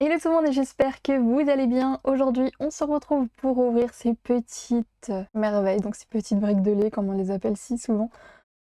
Hello tout le monde et j'espère que vous allez bien. Aujourd'hui on se retrouve pour ouvrir ces petites merveilles, donc ces petites briques de lait comme on les appelle si souvent.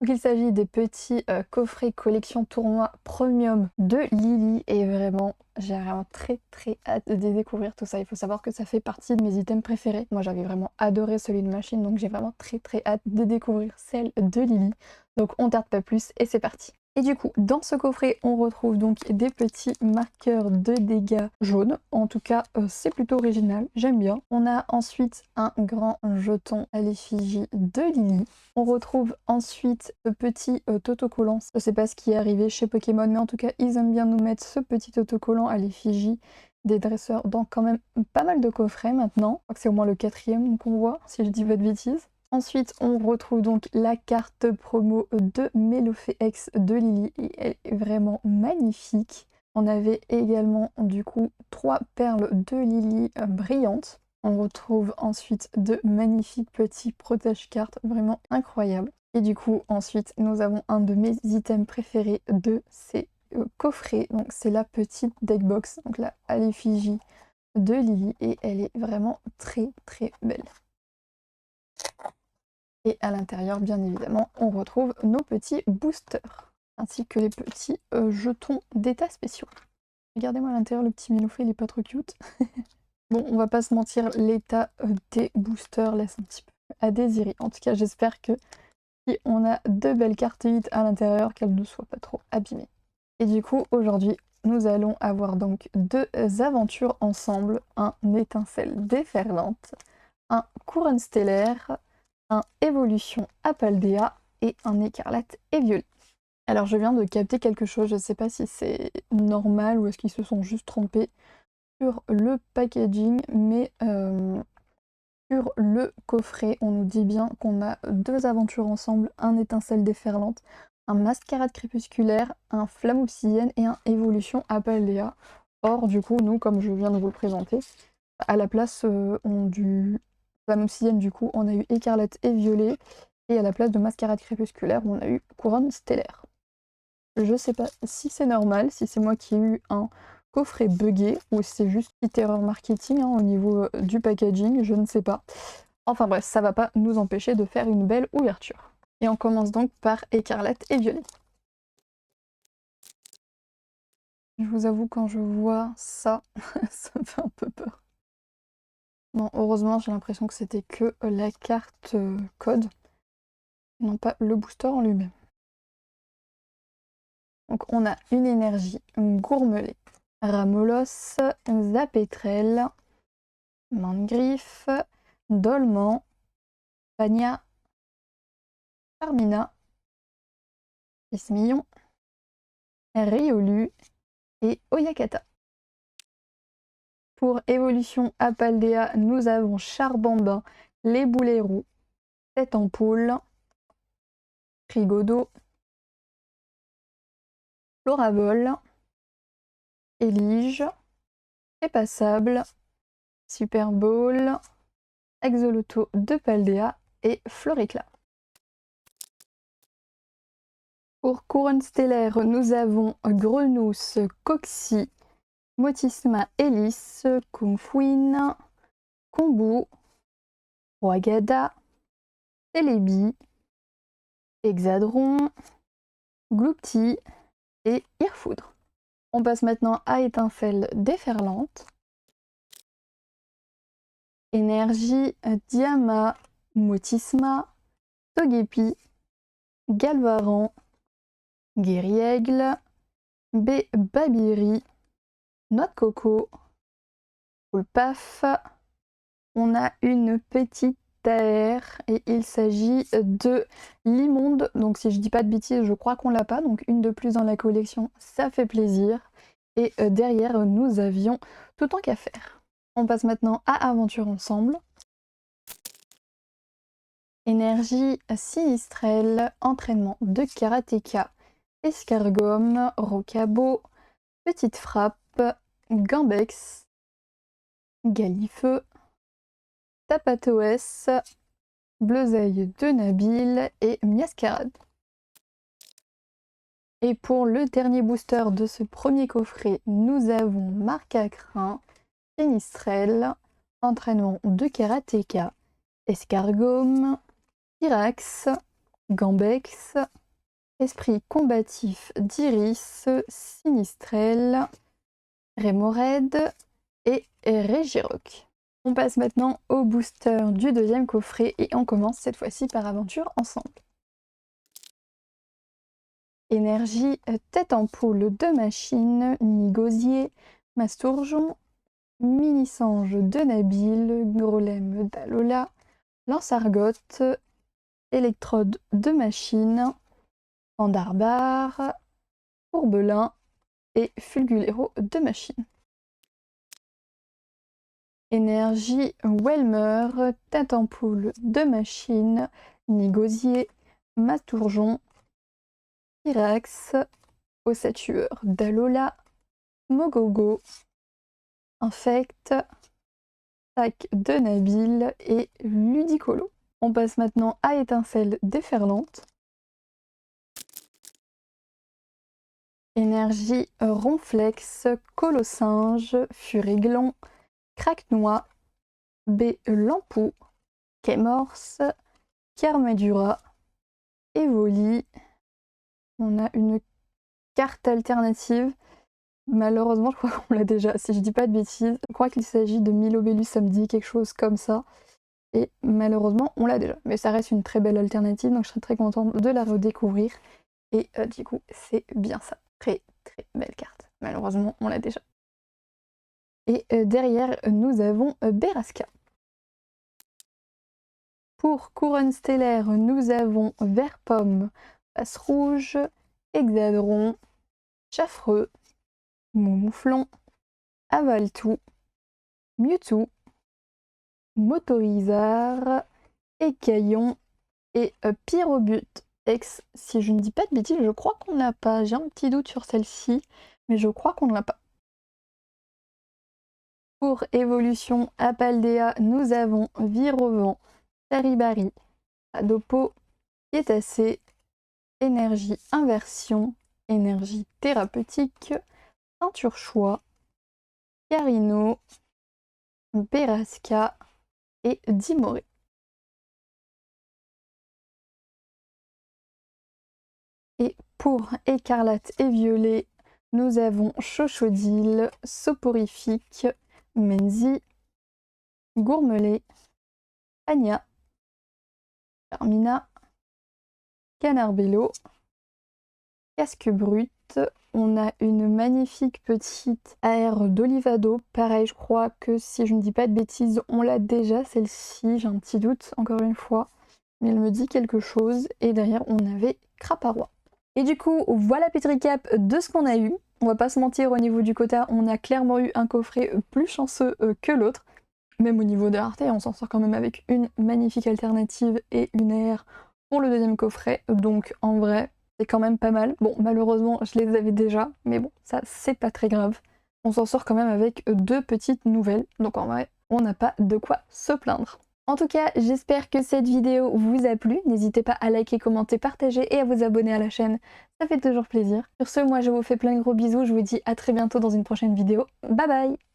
Donc il s'agit des petits coffrets collection tournoi premium de Lily et vraiment j'ai vraiment très hâte de découvrir tout ça. Il faut savoir que ça fait partie de mes items préférés. Moi j'avais vraiment adoré celui de machine, donc j'ai vraiment très hâte de découvrir celle de Lily. Donc on tarde pas plus et c'est parti. Et du coup, dans ce coffret, on retrouve donc des petits marqueurs de dégâts jaunes. En tout cas, c'est plutôt original, j'aime bien. On a ensuite un grand jeton à l'effigie de Lily. On retrouve ensuite ce petit autocollant. Je sais pas ce qui est arrivé chez Pokémon, mais en tout cas, ils aiment bien nous mettre ce petit autocollant à l'effigie des dresseurs dans quand même pas mal de coffrets maintenant. Je crois que c'est au moins le 4e qu'on voit, si je dis pas de bêtises. Ensuite, on retrouve donc la carte promo de Melofée X de Lily et elle est vraiment magnifique. On avait également du coup 3 perles de Lily brillantes. On retrouve ensuite de magnifiques petits protège-cartes vraiment incroyables. Et du coup, ensuite, nous avons un de mes items préférés de ces coffrets. Donc c'est la petite deckbox, donc là à l'effigie de Lily et elle est vraiment très belle. Et à l'intérieur, bien évidemment, on retrouve nos petits boosters, ainsi que les petits jetons d'état spéciaux. Regardez-moi à l'intérieur, le petit Melofée, il est pas trop cute. Bon, on va pas se mentir, l'état des boosters laisse un petit peu à désirer. En tout cas, j'espère que si on a de belles cartes hits à l'intérieur, qu'elles ne soient pas trop abîmées. Et du coup, aujourd'hui, nous allons avoir donc 2 aventures ensemble, un étincelle déferlante, un couronne stellaire, un évolution Apaldea et un écarlate et violet. Alors je viens de capter quelque chose, je ne sais pas si c'est normal ou est-ce qu'ils se sont juste trompés sur le packaging, mais sur le coffret, on nous dit bien qu'on a 2 aventures ensemble, un étincelle déferlante, un mascarade crépusculaire, un flamme obsidienne et un évolution Apaldea. Or du coup, nous, comme je viens de vous le présenter, à la place du flamme obsidienne, du coup, on a eu écarlate et violet, et à la place de mascarade crépusculaire, on a eu couronne stellaire. Je sais pas si c'est normal, si c'est moi qui ai eu un coffret buggé, ou si c'est juste petite erreur marketing au niveau du packaging, je ne sais pas. Enfin bref, ça va pas nous empêcher de faire une belle ouverture. Et on commence donc par écarlate et violet. Je vous avoue, quand je vois ça, ça me fait un peu peur. Bon, heureusement, j'ai l'impression que c'était que la carte code, non pas le booster en lui-même. Donc on a une énergie Gourmelet, Ramolos, Zapetrel, Mangriffe, Dolman, Pania, Carmina, Ismillon, Riolu et Oyakata. Pour évolution Apaldea, nous avons Charbambin, les boulets roux, Tête en poule, Frigodo, Floravol, Élige, Trépassable, Super Bowl, Axoloto de Paldea et Floricla. Pour couronne stellaire, nous avons Grenousse, Coxy, Motisma Hélice, Kungfuin, Kombu, Roagada, Celebi, Hexadron, Gloupti et Irfoudre. On passe maintenant à étincelle déferlante. Énergie, Diama, Motisma, Togepi, Galvaran, Guériaigle, Babiri, Noix de coco, Poulpaf. On a une petite terre et il s'agit de l'immonde. Donc si je dis pas de bêtises, je crois qu'on l'a pas. Donc une de plus dans la collection, ça fait plaisir. Et derrière, nous avions tout en qu'à faire. On passe maintenant à Aventure Ensemble. Énergie sinistrelle, entraînement de karatéka, escargome, rocabo, petite frappe, gambex, galifeu, tapatoès, bleuseille de Nabil et miascarade. Et pour le dernier booster de ce premier coffret, nous avons Marc à Crin, Fenestrel, Entraînement de Karatéka, Escargome, Pyrax, Gambex, Esprit combatif d'Iris, Sinistrel, Rémored et Regirock. On passe maintenant au booster du deuxième coffret et on commence cette fois-ci par Aventure ensemble. Énergie, Tête en poule de Machine, Nigosier, Mastourjon, Mini-Sange de Nabil, Grolem d'Alola, Lance-Argote, Électrode de Machine, Pandarbar, Courbelin et Fulgulero de Machine. Énergie, Welmer, Tête en poule de Machine, Nigosier, Mastourjon, Pyrax, Ossature d'Alola, Mogogo, Infect, Sac de Nabil et Ludicolo. On passe maintenant à Étincelle déferlante. Énergie, Ronflex, Colossinge, Furaiglon, Craquenois, B. Lampou, Quémorce, Carmadura, Evoli. On a une carte alternative. Malheureusement, je crois qu'on l'a déjà, si je dis pas de bêtises. Je crois qu'il s'agit de Milobellus, ça me dit quelque chose comme ça. Et malheureusement, on l'a déjà. Mais ça reste une très belle alternative, donc je serais très contente de la redécouvrir. Et du coup, c'est bien ça. Très très belle carte. Malheureusement, on l'a déjà. Et derrière, nous avons Beraska. Pour Couronne stellaire, nous avons Vert-Pomme, Face Rouge, Hexadron, Chaffreux, Mouflon, Avaltou, Mewtwo, Motorizard, Écaillon et Pyrobut X. Si je ne dis pas de bêtises, je crois qu'on l'a pas. J'ai un petit doute sur celle-ci, mais je crois qu'on ne l'a pas. Pour évolution à Paldea, nous avons Virovent, Charibari, Adopo, Piétacé, Énergie Inversion, Énergie Thérapeutique, Ceinture Choix, Carino, Beraska et Dimoré. Et pour Écarlate et Violet, nous avons Chochodile, Soporifique, Menzi, Gourmelet, Anya, Carmina, Canarbello, Casque Brut. On a une magnifique petite AR d'Olivado. Pareil, je crois que si je ne dis pas de bêtises, on l'a déjà celle-ci. J'ai un petit doute, encore une fois. Mais elle me dit quelque chose. Et derrière, on avait Craparois. Et du coup, voilà petit récap de ce qu'on a eu. On va pas se mentir, au niveau du quota, on a clairement eu un coffret plus chanceux que l'autre. Même au niveau de rareté, on s'en sort quand même avec une magnifique alternative et une AR pour le deuxième coffret. Donc en vrai, c'est quand même pas mal. Bon, malheureusement, je les avais déjà, mais bon, ça c'est pas très grave. On s'en sort quand même avec deux petites nouvelles. Donc en vrai, on n'a pas de quoi se plaindre. En tout cas, j'espère que cette vidéo vous a plu. N'hésitez pas à liker, commenter, partager et à vous abonner à la chaîne. Ça fait toujours plaisir. Sur ce, moi je vous fais plein de gros bisous. Je vous dis à très bientôt dans une prochaine vidéo. Bye bye!